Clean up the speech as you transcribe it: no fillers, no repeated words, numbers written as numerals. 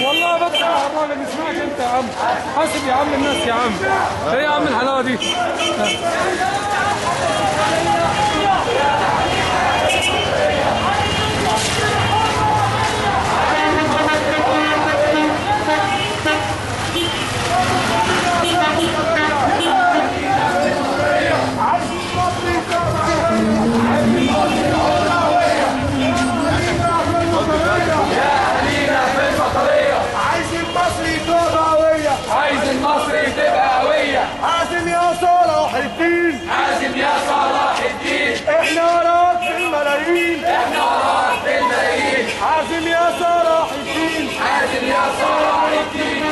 والله بضحك على الراجل يسمعك انت يا عم. حاسب يا عم الناس يا عم. ايه يا عم الحلاوه دي؟ عازم يا صلاح الدين، عازم يا صلاح الدين، احنا وراك بالملايين، احنا وراك بالملايين. عازم يا صلاح الدين، عازم يا صلاح الدين،